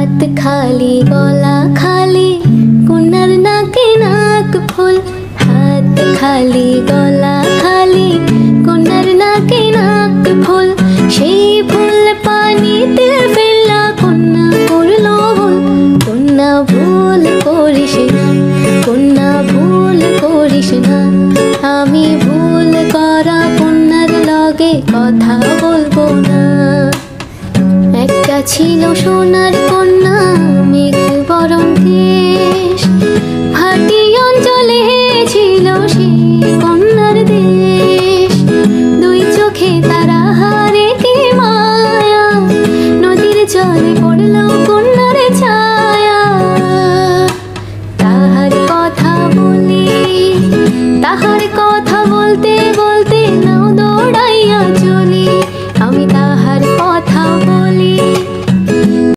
हाथ खाली गला खाली कन्यार नाके नाक फुल हाथ खाली गला खाली कन्यार नाके नाक फुल সেই ফুল পানিতে ফেলা কন্যা করলো ভুল কন্যা ভুল করিস না কন্যা ভুল করিস না আমি ভুল করা কন্যার লগে কথা বলবো না একটা ছিল সোনার কন্যা মেঘ বরণ দেশ ভাটি অঞ্চলে ছিল সেই কন্যার দেশ দুই চোখে তারা হারে কি মায়া নদীর জলে পড়লো কন্যার ছায়া তাহার কথা বলি তাহার